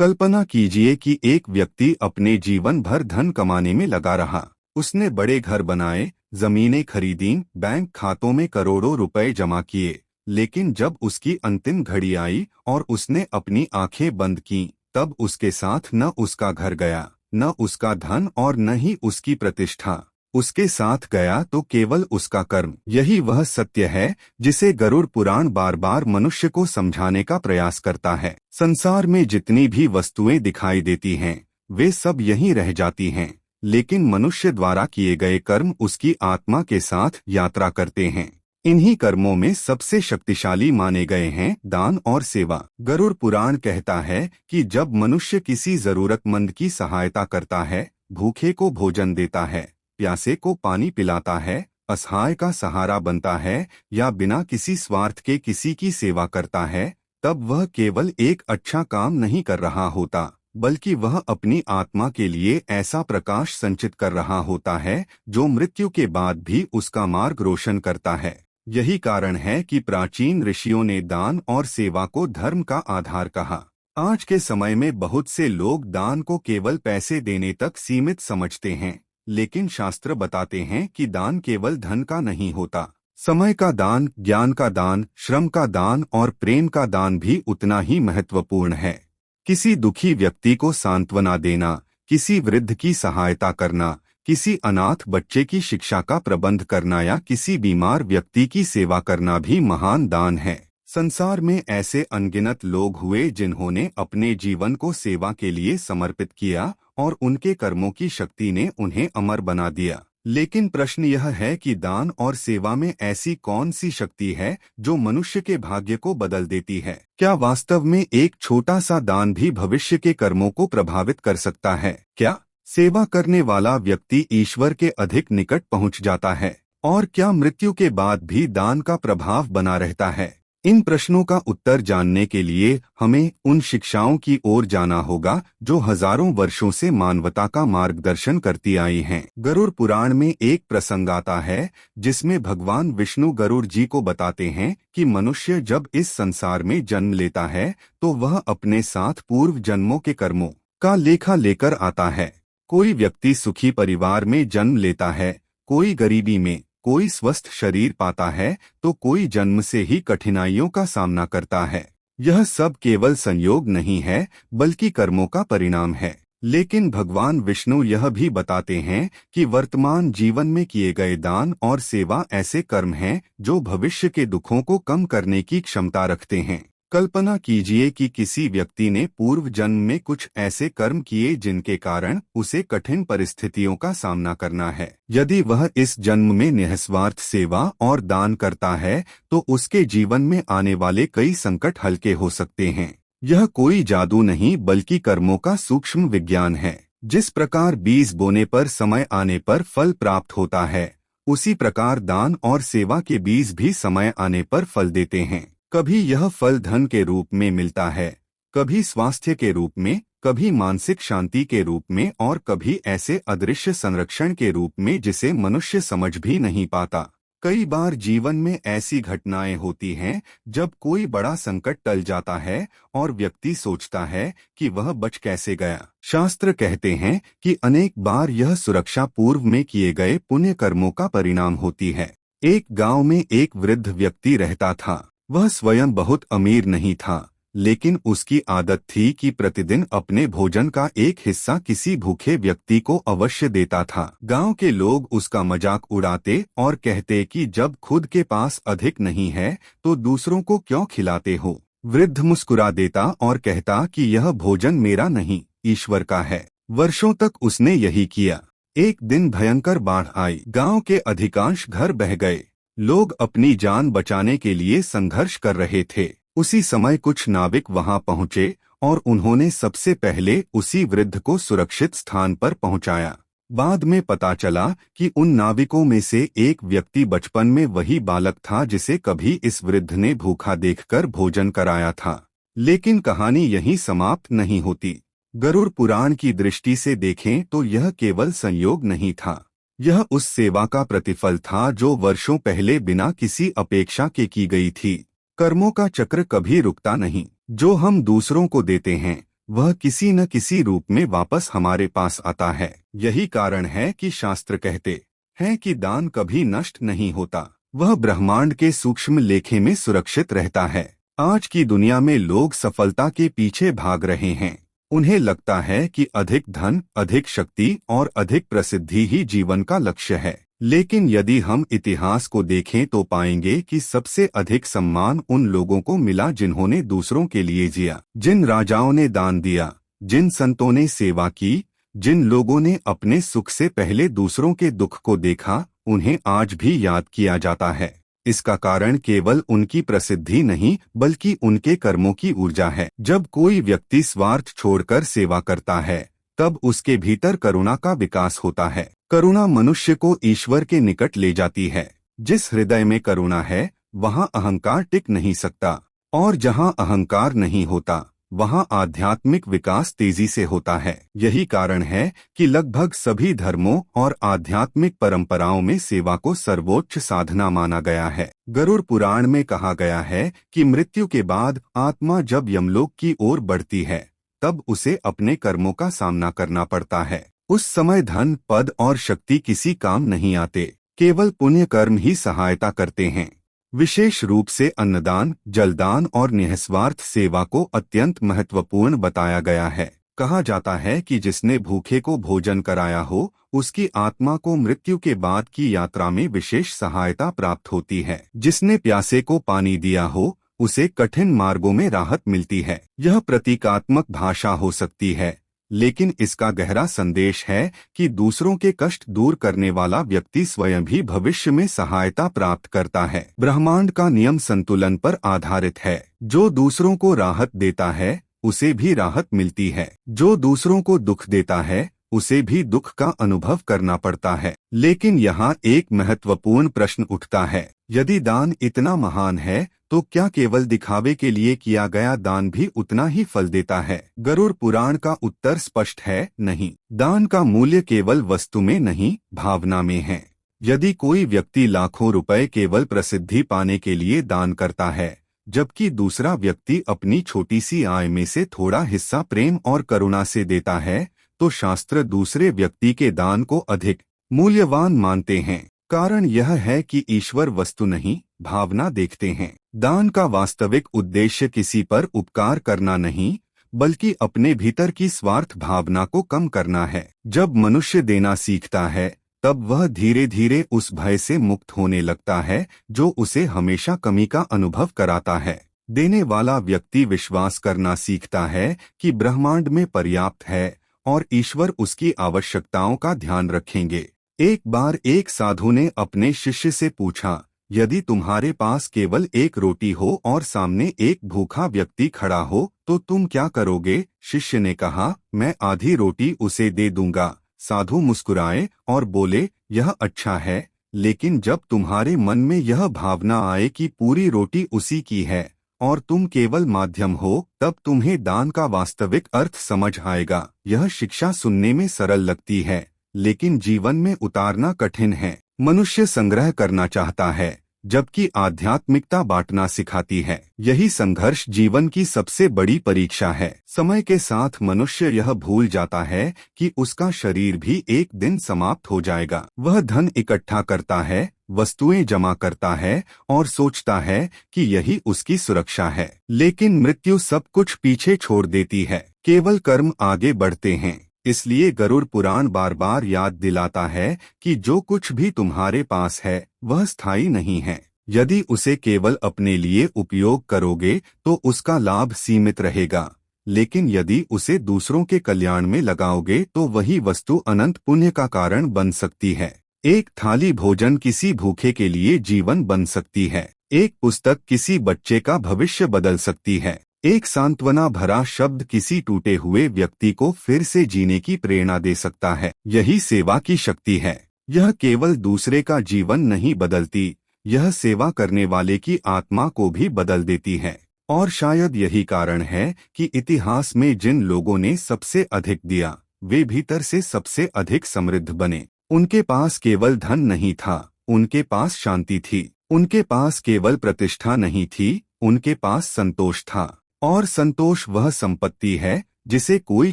कल्पना कीजिए कि एक व्यक्ति अपने जीवन भर धन कमाने में लगा रहा। उसने बड़े घर बनाए, जमीनें खरीदी, बैंक खातों में करोड़ों रुपए जमा किए। लेकिन जब उसकी अंतिम घड़ी आई और उसने अपनी आंखें बंद की, तब उसके साथ न उसका घर गया, न उसका धन और न ही उसकी प्रतिष्ठा। उसके साथ गया तो केवल उसका कर्म। यही वह सत्य है जिसे गरुड़ पुराण बार बार मनुष्य को समझाने का प्रयास करता है। संसार में जितनी भी वस्तुएं दिखाई देती हैं, वे सब यहीं रह जाती हैं, लेकिन मनुष्य द्वारा किए गए कर्म उसकी आत्मा के साथ यात्रा करते हैं। इन्हीं कर्मों में सबसे शक्तिशाली माने गए हैं दान और सेवा। गरुड़ पुराण कहता है कि जब मनुष्य किसी जरूरतमंद की सहायता करता है, भूखे को भोजन देता है, प्यासे को पानी पिलाता है, असहाय का सहारा बनता है या बिना किसी स्वार्थ के किसी की सेवा करता है, तब वह केवल एक अच्छा काम नहीं कर रहा होता, बल्कि वह अपनी आत्मा के लिए ऐसा प्रकाश संचित कर रहा होता है जो मृत्यु के बाद भी उसका मार्ग रोशन करता है। यही कारण है कि प्राचीन ऋषियों ने दान और सेवा को धर्म का आधार कहा। आज के समय में बहुत से लोग दान को केवल पैसे देने तक सीमित समझते हैं, लेकिन शास्त्र बताते हैं कि दान केवल धन का नहीं होता। समय का दान, ज्ञान का दान, श्रम का दान और प्रेम का दान भी उतना ही महत्वपूर्ण है। किसी दुखी व्यक्ति को सांत्वना देना, किसी वृद्ध की सहायता करना, किसी अनाथ बच्चे की शिक्षा का प्रबंध करना या किसी बीमार व्यक्ति की सेवा करना भी महान दान है। संसार में ऐसे अनगिनत लोग हुए जिन्होंने अपने जीवन को सेवा के लिए समर्पित किया और उनके कर्मों की शक्ति ने उन्हें अमर बना दिया। लेकिन प्रश्न यह है कि दान और सेवा में ऐसी कौन सी शक्ति है जो मनुष्य के भाग्य को बदल देती है? क्या वास्तव में एक छोटा सा दान भी भविष्य के कर्मों को प्रभावित कर सकता है? क्या सेवा करने वाला व्यक्ति ईश्वर के अधिक निकट पहुंच जाता है? और क्या मृत्यु के बाद भी दान का प्रभाव बना रहता है? इन प्रश्नों का उत्तर जानने के लिए हमें उन शिक्षाओं की ओर जाना होगा जो हजारों वर्षों से मानवता का मार्गदर्शन करती आई हैं। गरुड़ पुराण में एक प्रसंग आता है जिसमें भगवान विष्णु गरुड़ जी को बताते हैं कि मनुष्य जब इस संसार में जन्म लेता है तो वह अपने साथ पूर्व जन्मों के कर्मों का लेखा लेकर आता है। कोई व्यक्ति सुखी परिवार में जन्म लेता है, कोई गरीबी में, कोई स्वस्थ शरीर पाता है तो कोई जन्म से ही कठिनाइयों का सामना करता है। यह सब केवल संयोग नहीं है, बल्कि कर्मों का परिणाम है। लेकिन भगवान विष्णु यह भी बताते हैं कि वर्तमान जीवन में किए गए दान और सेवा ऐसे कर्म हैं जो भविष्य के दुखों को कम करने की क्षमता रखते हैं। कल्पना कीजिए कि किसी व्यक्ति ने पूर्व जन्म में कुछ ऐसे कर्म किए जिनके कारण उसे कठिन परिस्थितियों का सामना करना है। यदि वह इस जन्म में निस्वार्थ सेवा और दान करता है तो उसके जीवन में आने वाले कई संकट हल्के हो सकते हैं। यह कोई जादू नहीं बल्कि कर्मों का सूक्ष्म विज्ञान है। जिस प्रकार बीज बोने पर समय आने पर फल प्राप्त होता है, उसी प्रकार दान और सेवा के बीज भी समय आने पर फल देते हैं। कभी यह फल धन के रूप में मिलता है, कभी स्वास्थ्य के रूप में, कभी मानसिक शांति के रूप में और कभी ऐसे अदृश्य संरक्षण के रूप में जिसे मनुष्य समझ भी नहीं पाता। कई बार जीवन में ऐसी घटनाएं होती हैं जब कोई बड़ा संकट टल जाता है और व्यक्ति सोचता है कि वह बच कैसे गया। शास्त्र कहते हैं कि अनेक बार यह सुरक्षा पूर्व में किए गए पुण्य कर्मों का परिणाम होती है। एक गांव में एक वृद्ध व्यक्ति रहता था। वह स्वयं बहुत अमीर नहीं था, लेकिन उसकी आदत थी कि प्रतिदिन अपने भोजन का एक हिस्सा किसी भूखे व्यक्ति को अवश्य देता था। गांव के लोग उसका मजाक उड़ाते और कहते कि जब खुद के पास अधिक नहीं है तो दूसरों को क्यों खिलाते हो। वृद्ध मुस्कुरा देता और कहता कि यह भोजन मेरा नहीं, ईश्वर का है। वर्षों तक उसने यही किया। एक दिन भयंकर बाढ़ आई, गांव के अधिकांश घर बह गए। लोग अपनी जान बचाने के लिए संघर्ष कर रहे थे। उसी समय कुछ नाविक वहां पहुंचे और उन्होंने सबसे पहले उसी वृद्ध को सुरक्षित स्थान पर पहुंचाया। बाद में पता चला कि उन नाविकों में से एक व्यक्ति बचपन में वही बालक था जिसे कभी इस वृद्ध ने भूखा देखकर भोजन कराया था। लेकिन कहानी यहीं समाप्त नहीं होती। गरुड़ पुराण की दृष्टि से देखें तो यह केवल संयोग नहीं था। यह उस सेवा का प्रतिफल था जो वर्षों पहले बिना किसी अपेक्षा के की गई थी। कर्मों का चक्र कभी रुकता नहीं। जो हम दूसरों को देते हैं वह किसी न किसी रूप में वापस हमारे पास आता है। यही कारण है कि शास्त्र कहते हैं कि दान कभी नष्ट नहीं होता, वह ब्रह्मांड के सूक्ष्म लेखे में सुरक्षित रहता है। आज की दुनिया में लोग सफलता के पीछे भाग रहे हैं। उन्हें लगता है कि अधिक धन, अधिक शक्ति और अधिक प्रसिद्धि ही जीवन का लक्ष्य है। लेकिन यदि हम इतिहास को देखें तो पाएंगे कि सबसे अधिक सम्मान उन लोगों को मिला जिन्होंने दूसरों के लिए जिया, जिन राजाओं ने दान दिया, जिन संतों ने सेवा की, जिन लोगों ने अपने सुख से पहले दूसरों के दुख को देखा, उन्हें आज भी याद किया जाता है। इसका कारण केवल उनकी प्रसिद्धि नहीं बल्कि उनके कर्मों की ऊर्जा है। जब कोई व्यक्ति स्वार्थ छोड़कर सेवा करता है तब उसके भीतर करुणा का विकास होता है। करुणा मनुष्य को ईश्वर के निकट ले जाती है। जिस हृदय में करुणा है वहाँ अहंकार टिक नहीं सकता, और जहाँ अहंकार नहीं होता वहाँ आध्यात्मिक विकास तेजी से होता है। यही कारण है कि लगभग सभी धर्मों और आध्यात्मिक परंपराओं में सेवा को सर्वोच्च साधना माना गया है। गरुड़ पुराण में कहा गया है कि मृत्यु के बाद आत्मा जब यमलोक की ओर बढ़ती है तब उसे अपने कर्मों का सामना करना पड़ता है। उस समय धन, पद और शक्ति किसी काम नहीं आते, केवल पुण्य कर्म ही सहायता करते हैं। विशेष रूप से अन्नदान, जलदान और निस्वार्थ सेवा को अत्यंत महत्वपूर्ण बताया गया है। कहा जाता है कि जिसने भूखे को भोजन कराया हो उसकी आत्मा को मृत्यु के बाद की यात्रा में विशेष सहायता प्राप्त होती है। जिसने प्यासे को पानी दिया हो उसे कठिन मार्गों में राहत मिलती है। यह प्रतीकात्मक भाषा हो सकती है, लेकिन इसका गहरा संदेश है कि दूसरों के कष्ट दूर करने वाला व्यक्ति स्वयं भी भविष्य में सहायता प्राप्त करता है। ब्रह्मांड का नियम संतुलन पर आधारित है। जो दूसरों को राहत देता है उसे भी राहत मिलती है, जो दूसरों को दुख देता है उसे भी दुख का अनुभव करना पड़ता है। लेकिन यहाँ एक महत्वपूर्ण प्रश्न उठता है, यदि दान इतना महान है तो क्या केवल दिखावे के लिए किया गया दान भी उतना ही फल देता है? गरुड़ पुराण का उत्तर स्पष्ट है, नहीं। दान का मूल्य केवल वस्तु में नहीं, भावना में है। यदि कोई व्यक्ति लाखों रुपए केवल प्रसिद्धि पाने के लिए दान करता है, जबकि दूसरा व्यक्ति अपनी छोटी सी आय में से थोड़ा हिस्सा प्रेम और करुणा से देता है, तो शास्त्र दूसरे व्यक्ति के दान को अधिक मूल्यवान मानते हैं। कारण यह है कि ईश्वर वस्तु नहीं, भावना देखते हैं। दान का वास्तविक उद्देश्य किसी पर उपकार करना नहीं, बल्कि अपने भीतर की स्वार्थ भावना को कम करना है। जब मनुष्य देना सीखता है तब वह धीरे धीरे उस भय से मुक्त होने लगता है जो उसे हमेशा कमी का अनुभव कराता है। देने वाला व्यक्ति विश्वास करना सीखता है कि ब्रह्मांड में पर्याप्त है और ईश्वर उसकी आवश्यकताओं का ध्यान रखेंगे। एक बार एक साधु ने अपने शिष्य से पूछा, यदि तुम्हारे पास केवल एक रोटी हो और सामने एक भूखा व्यक्ति खड़ा हो तो तुम क्या करोगे? शिष्य ने कहा, मैं आधी रोटी उसे दे दूंगा। साधु मुस्कुराए और बोले, यह अच्छा है, लेकिन जब तुम्हारे मन में यह भावना आए कि पूरी रोटी उसी की है और तुम केवल माध्यम हो, तब तुम्हें दान का वास्तविक अर्थ समझ आएगा। यह शिक्षा सुनने में सरल लगती है, लेकिन जीवन में उतारना कठिन है। मनुष्य संग्रह करना चाहता है, जबकि आध्यात्मिकता बांटना सिखाती है। यही संघर्ष जीवन की सबसे बड़ी परीक्षा है। समय के साथ मनुष्य यह भूल जाता है कि उसका शरीर भी एक दिन समाप्त हो जाएगा। वह धन इकट्ठा करता है, वस्तुएं जमा करता है और सोचता है कि यही उसकी सुरक्षा है। लेकिन मृत्यु सब कुछ पीछे छोड़ देती है, केवल कर्म आगे बढ़ते हैं। इसलिए गरुड़ पुराण बार बार याद दिलाता है कि जो कुछ भी तुम्हारे पास है वह स्थायी नहीं है। यदि उसे केवल अपने लिए उपयोग करोगे तो उसका लाभ सीमित रहेगा, लेकिन यदि उसे दूसरों के कल्याण में लगाओगे तो वही वस्तु अनंत पुण्य का कारण बन सकती है। एक थाली भोजन किसी भूखे के लिए जीवन बन सकती है। एक पुस्तक किसी बच्चे का भविष्य बदल सकती है। एक सांत्वना भरा शब्द किसी टूटे हुए व्यक्ति को फिर से जीने की प्रेरणा दे सकता है। यही सेवा की शक्ति है। यह केवल दूसरे का जीवन नहीं बदलती, यह सेवा करने वाले की आत्मा को भी बदल देती है। और शायद यही कारण है कि इतिहास में जिन लोगों ने सबसे अधिक दिया वे भीतर से सबसे अधिक समृद्ध बने। उनके पास केवल धन नहीं था, उनके पास शांति थी। उनके पास केवल प्रतिष्ठा नहीं थी, उनके पास संतोष था। और संतोष वह संपत्ति है जिसे कोई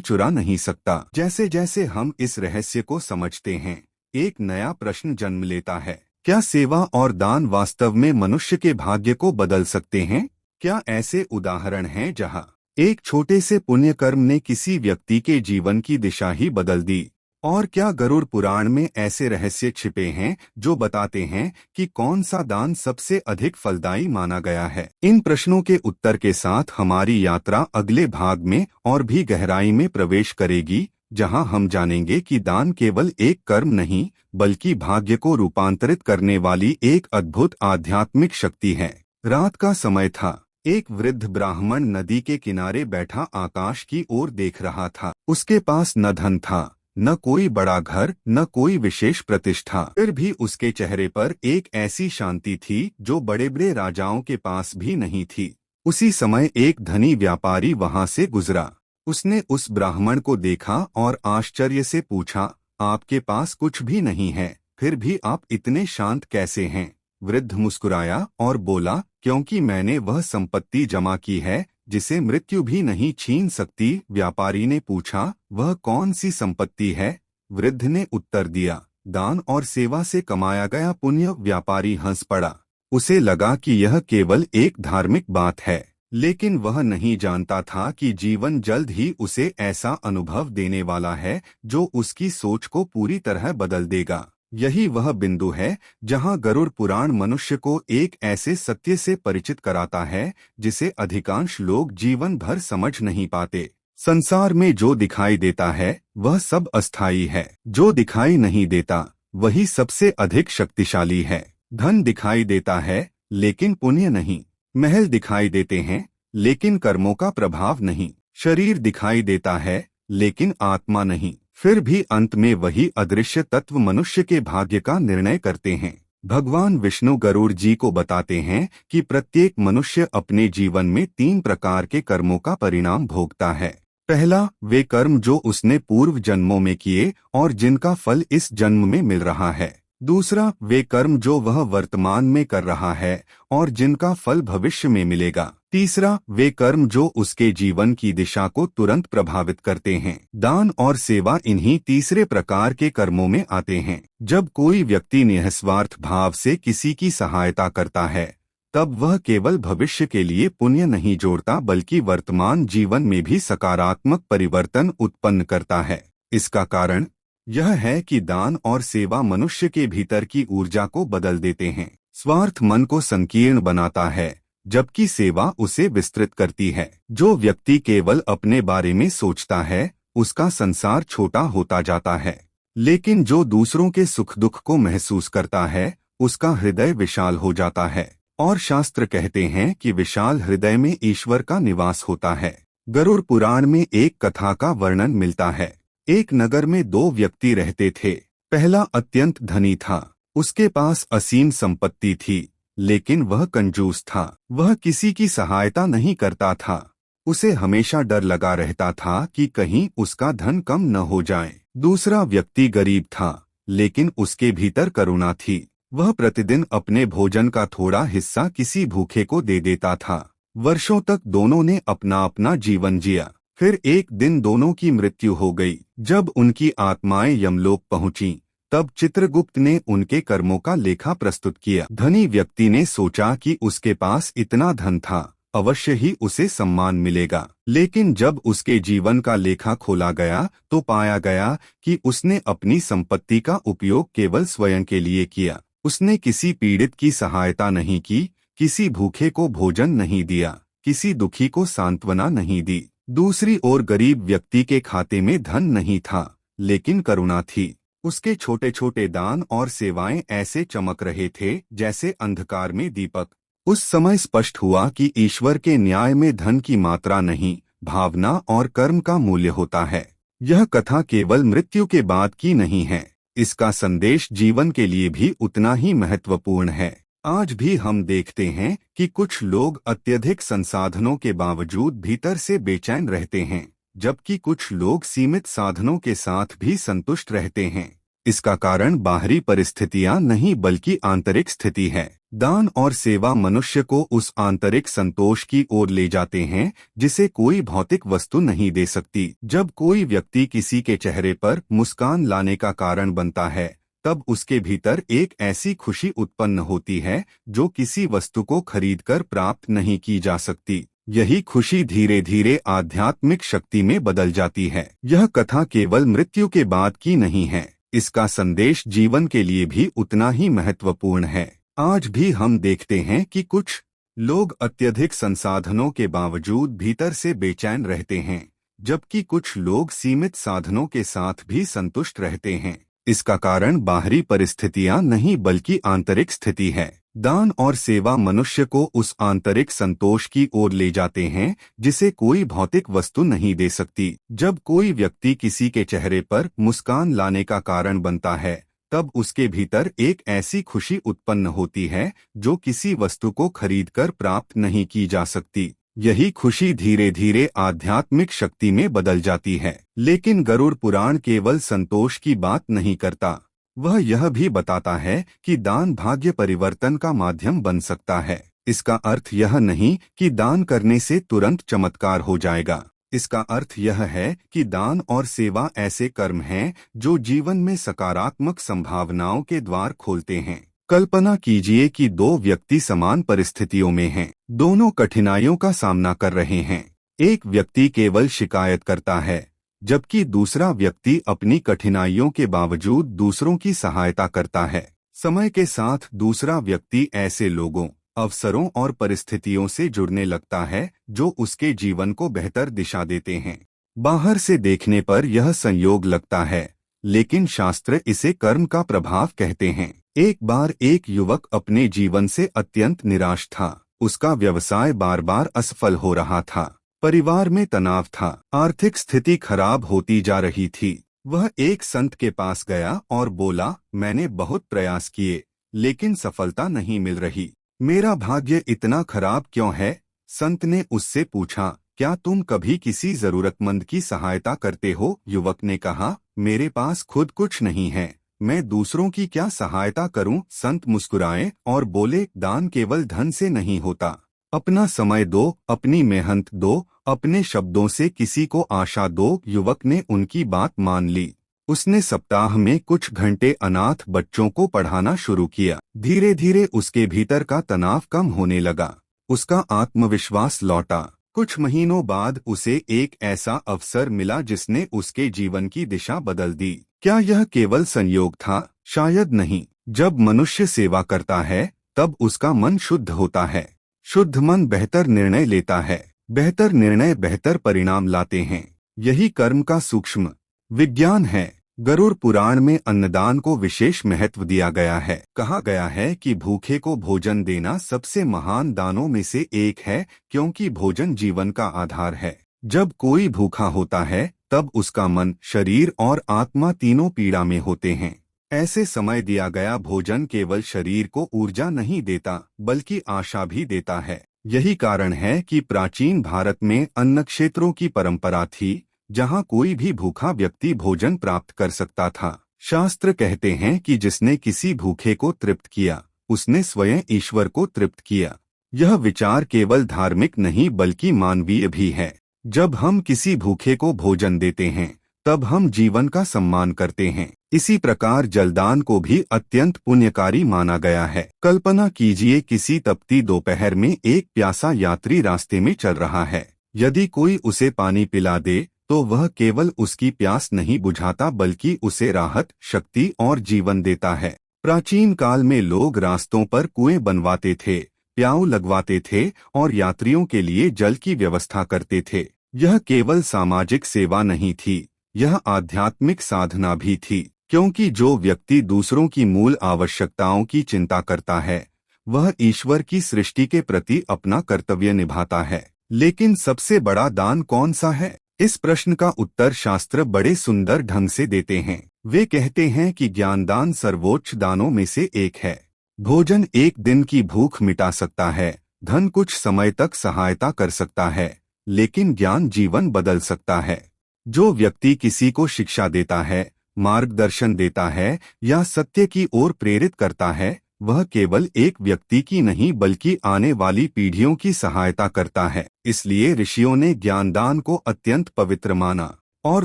चुरा नहीं सकता। जैसे जैसे हम इस रहस्य को समझते हैं, एक नया प्रश्न जन्म लेता है। क्या सेवा और दान वास्तव में मनुष्य के भाग्य को बदल सकते हैं? क्या ऐसे उदाहरण हैं जहां एक छोटे से पुण्य कर्म ने किसी व्यक्ति के जीवन की दिशा ही बदल दी? और क्या गरुड़ पुराण में ऐसे रहस्य छिपे हैं जो बताते हैं कि कौन सा दान सबसे अधिक फलदायी माना गया है? इन प्रश्नों के उत्तर के साथ हमारी यात्रा अगले भाग में और भी गहराई में प्रवेश करेगी, जहां हम जानेंगे कि दान केवल एक कर्म नहीं, बल्कि भाग्य को रूपांतरित करने वाली एक अद्भुत आध्यात्मिक शक्ति है। रात का समय था। एक वृद्ध ब्राह्मण नदी के किनारे बैठा आकाश की ओर देख रहा था। उसके पास न धन था, न कोई बड़ा घर, न कोई विशेष प्रतिष्ठा, फिर भी उसके चेहरे पर एक ऐसी शांति थी जो बड़े बड़े राजाओं के पास भी नहीं थी। उसी समय एक धनी व्यापारी वहां से गुजरा। उसने उस ब्राह्मण को देखा और आश्चर्य से पूछा, आपके पास कुछ भी नहीं है, फिर भी आप इतने शांत कैसे हैं? वृद्ध मुस्कुराया और बोला, क्योंकि मैंने वह संपत्ति जमा की है जिसे मृत्यु भी नहीं छीन सकती। व्यापारी ने पूछा, वह कौन सी संपत्ति है? वृद्ध ने उत्तर दिया, दान और सेवा से कमाया गया पुण्य। व्यापारी हंस पड़ा। उसे लगा कि यह केवल एक धार्मिक बात है, लेकिन वह नहीं जानता था कि जीवन जल्द ही उसे ऐसा अनुभव देने वाला है जो उसकी सोच को पूरी तरह बदल देगा। यही वह बिंदु है जहां गरुड़ पुराण मनुष्य को एक ऐसे सत्य से परिचित कराता है जिसे अधिकांश लोग जीवन भर समझ नहीं पाते। संसार में जो दिखाई देता है वह सब अस्थायी है, जो दिखाई नहीं देता वही सबसे अधिक शक्तिशाली है। धन दिखाई देता है लेकिन पुण्य नहीं। महल दिखाई देते हैं लेकिन कर्मों का प्रभाव नहीं। शरीर दिखाई देता है लेकिन आत्मा नहीं। फिर भी अंत में वही अदृश्य तत्व मनुष्य के भाग्य का निर्णय करते हैं। भगवान विष्णु गरुड़ जी को बताते हैं कि प्रत्येक मनुष्य अपने जीवन में 3 प्रकार के कर्मों का परिणाम भोगता है। पहला, वे कर्म जो उसने पूर्व जन्मों में किए और जिनका फल इस जन्म में मिल रहा है। दूसरा, वे कर्म जो वह वर्तमान में कर रहा है और जिनका फल भविष्य में मिलेगा। तीसरा, वे कर्म जो उसके जीवन की दिशा को तुरंत प्रभावित करते हैं। दान और सेवा इन्हीं तीसरे प्रकार के कर्मों में आते हैं। जब कोई व्यक्ति निस्वार्थ भाव से किसी की सहायता करता है, तब वह केवल भविष्य के लिए पुण्य नहीं जोड़ता बल्कि वर्तमान जीवन में भी सकारात्मक परिवर्तन उत्पन्न करता है। इसका कारण यह है कि दान और सेवा मनुष्य के भीतर की ऊर्जा को बदल देते हैं। स्वार्थ मन को संकीर्ण बनाता है, जबकि सेवा उसे विस्तृत करती है। जो व्यक्ति केवल अपने बारे में सोचता है, उसका संसार छोटा होता जाता है, लेकिन जो दूसरों के सुख दुख को महसूस करता है, उसका हृदय विशाल हो जाता है। और शास्त्र कहते हैं कि विशाल हृदय में ईश्वर का निवास होता है। गरुड़ पुराण में एक कथा का वर्णन मिलता है। एक नगर में 2 व्यक्ति रहते थे। पहला अत्यंत धनी था, उसके पास असीम संपत्ति थी, लेकिन वह कंजूस था। वह किसी की सहायता नहीं करता था। उसे हमेशा डर लगा रहता था कि कहीं उसका धन कम न हो जाए। दूसरा व्यक्ति गरीब था, लेकिन उसके भीतर करुणा थी। वह प्रतिदिन अपने भोजन का थोड़ा हिस्सा किसी भूखे को दे देता था। वर्षों तक दोनों ने अपना अपना जीवन जिया। फिर एक दिन दोनों की मृत्यु हो गई। जब उनकी आत्माएं यमलोक पहुंची, तब चित्रगुप्त ने उनके कर्मों का लेखा प्रस्तुत किया। धनी व्यक्ति ने सोचा कि उसके पास इतना धन था, अवश्य ही उसे सम्मान मिलेगा। लेकिन जब उसके जीवन का लेखा खोला गया तो पाया गया कि उसने अपनी संपत्ति का उपयोग केवल स्वयं के लिए किया। उसने किसी पीड़ित की सहायता नहीं की, किसी भूखे को भोजन नहीं दिया, किसी दुखी को सांत्वना नहीं दी। दूसरी ओर गरीब व्यक्ति के खाते में धन नहीं था, लेकिन करुणा थी। उसके छोटे छोटे दान और सेवाएं ऐसे चमक रहे थे जैसे अंधकार में दीपक। उस समय स्पष्ट हुआ कि ईश्वर के न्याय में धन की मात्रा नहीं, भावना और कर्म का मूल्य होता है। यह कथा केवल मृत्यु के बाद की नहीं है, इसका संदेश जीवन के लिए भी उतना ही महत्वपूर्ण है। आज भी हम देखते हैं कि कुछ लोग अत्यधिक संसाधनों के बावजूद भीतर से बेचैन रहते हैं, जबकि कुछ लोग सीमित साधनों के साथ भी संतुष्ट रहते हैं। इसका कारण बाहरी परिस्थितियां नहीं बल्कि आंतरिक स्थिति है। दान और सेवा मनुष्य को उस आंतरिक संतोष की ओर ले जाते हैं जिसे कोई भौतिक वस्तु नहीं दे सकती। जब कोई व्यक्ति किसी के चेहरे पर मुस्कान लाने का कारण बनता है, तब उसके भीतर एक ऐसी खुशी उत्पन्न होती है जो किसी वस्तु को खरीदकर प्राप्त नहीं की जा सकती। यही खुशी धीरे धीरे आध्यात्मिक शक्ति में बदल जाती है। यह कथा केवल मृत्यु के बाद की नहीं है, इसका संदेश जीवन के लिए भी उतना ही महत्वपूर्ण है। आज भी हम देखते हैं कि कुछ लोग अत्यधिक संसाधनों के बावजूद भीतर से बेचैन रहते हैं, जबकि कुछ लोग सीमित साधनों के साथ भी संतुष्ट रहते हैं। इसका कारण बाहरी परिस्थितियां नहीं बल्कि आंतरिक स्थिति है। दान और सेवा मनुष्य को उस आंतरिक संतोष की ओर ले जाते हैं जिसे कोई भौतिक वस्तु नहीं दे सकती। जब कोई व्यक्ति किसी के चेहरे पर मुस्कान लाने का कारण बनता है, तब उसके भीतर एक ऐसी खुशी उत्पन्न होती है जो किसी वस्तु को खरीदकर प्राप्त नहीं की जा सकती। यही खुशी धीरे धीरे आध्यात्मिक शक्ति में बदल जाती है। लेकिन गरुड़ पुराण केवल संतोष की बात नहीं करता, वह यह भी बताता है कि दान भाग्य परिवर्तन का माध्यम बन सकता है। इसका अर्थ यह नहीं कि दान करने से तुरंत चमत्कार हो जाएगा। इसका अर्थ यह है कि दान और सेवा ऐसे कर्म हैं जो जीवन में सकारात्मक संभावनाओं के द्वार खोलते हैं। कल्पना कीजिए कि दो व्यक्ति समान परिस्थितियों में हैं, दोनों कठिनाइयों का सामना कर रहे हैं। एक व्यक्ति केवल शिकायत करता है, जबकि दूसरा व्यक्ति अपनी कठिनाइयों के बावजूद दूसरों की सहायता करता है। समय के साथ दूसरा व्यक्ति ऐसे लोगों, अवसरों और परिस्थितियों से जुड़ने लगता है जो उसके जीवन को बेहतर दिशा देते हैं। बाहर से देखने पर यह संयोग लगता है, लेकिन शास्त्र इसे कर्म का प्रभाव कहते हैं। एक बार एक युवक अपने जीवन से अत्यंत निराश था। उसका व्यवसाय बार बार असफल हो रहा था, परिवार में तनाव था, आर्थिक स्थिति खराब होती जा रही थी। वह एक संत के पास गया और बोला, मैंने बहुत प्रयास किए लेकिन सफलता नहीं मिल रही, मेरा भाग्य इतना खराब क्यों है? संत ने उससे पूछा, क्या तुम कभी किसी जरूरतमंद की सहायता करते हो? युवक ने कहा, मेरे पास खुद कुछ नहीं है, मैं दूसरों की क्या सहायता करूं? संत मुस्कुराए और बोले, दान केवल धन से नहीं होता, अपना समय दो, अपनी मेहनत दो, अपने शब्दों से किसी को आशा दो। युवक ने उनकी बात मान ली। उसने सप्ताह में कुछ घंटे अनाथ बच्चों को पढ़ाना शुरू किया। धीरे धीरे उसके भीतर का तनाव कम होने लगा, उसका आत्मविश्वास लौटा। कुछ महीनों बाद उसे एक ऐसा अवसर मिला जिसने उसके जीवन की दिशा बदल दी। क्या यह केवल संयोग था? शायद नहीं। जब मनुष्य सेवा करता है तब उसका मन शुद्ध होता है। शुद्ध मन बेहतर निर्णय लेता है, बेहतर निर्णय बेहतर परिणाम लाते हैं। यही कर्म का सूक्ष्म विज्ञान है। गरुड़ पुराण में अन्नदान को विशेष महत्व दिया गया है। कहा गया है कि भूखे को भोजन देना सबसे महान दानों में से एक है, क्योंकि भोजन जीवन का आधार है। जब कोई भूखा होता है तब उसका मन, शरीर और आत्मा तीनों पीड़ा में होते हैं। ऐसे समय दिया गया भोजन केवल शरीर को ऊर्जा नहीं देता बल्कि आशा भी देता है। यही कारण है कि प्राचीन भारत में अन्न क्षेत्रों की परंपरा थी, जहाँ कोई भी भूखा व्यक्ति भोजन प्राप्त कर सकता था। शास्त्र कहते हैं कि जिसने किसी भूखे को तृप्त किया, उसने स्वयं ईश्वर को तृप्त किया। यह विचार केवल धार्मिक नहीं बल्कि मानवीय भी है। जब हम किसी भूखे को भोजन देते हैं तब हम जीवन का सम्मान करते हैं। इसी प्रकार जलदान को भी अत्यंत पुण्यकारी माना गया है। कल्पना कीजिए, किसी तपती दोपहर में एक प्यासा यात्री रास्ते में चल रहा है। यदि कोई उसे पानी पिला दे तो वह केवल उसकी प्यास नहीं बुझाता बल्कि उसे राहत, शक्ति और जीवन देता है। प्राचीन काल में लोग रास्तों पर कुएं बनवाते थे, प्याऊ लगवाते थे और यात्रियों के लिए जल की व्यवस्था करते थे। यह केवल सामाजिक सेवा नहीं थी, यह आध्यात्मिक साधना भी थी, क्योंकि जो व्यक्ति दूसरों की मूल आवश्यकताओं की चिंता करता है वह ईश्वर की सृष्टि के प्रति अपना कर्तव्य निभाता है। लेकिन सबसे बड़ा दान कौन सा है? इस प्रश्न का उत्तर शास्त्र बड़े सुंदर ढंग से देते हैं। वे कहते हैं कि ज्ञानदान सर्वोच्च दानों में से एक है। भोजन एक दिन की भूख मिटा सकता है, धन कुछ समय तक सहायता कर सकता है, लेकिन ज्ञान जीवन बदल सकता है। जो व्यक्ति किसी को शिक्षा देता है मार्गदर्शन देता है या सत्य की ओर प्रेरित करता है, वह केवल एक व्यक्ति की नहीं बल्कि आने वाली पीढ़ियों की सहायता करता है। इसलिए ऋषियों ने ज्ञानदान को अत्यंत पवित्र माना। और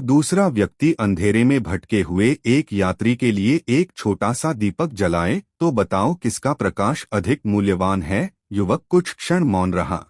दूसरा व्यक्ति अंधेरे में भटके हुए एक यात्री के लिए एक छोटा सा दीपक जलाए तो बताओ किसका प्रकाश अधिक मूल्यवान है। युवक कुछ क्षण मौन रहा,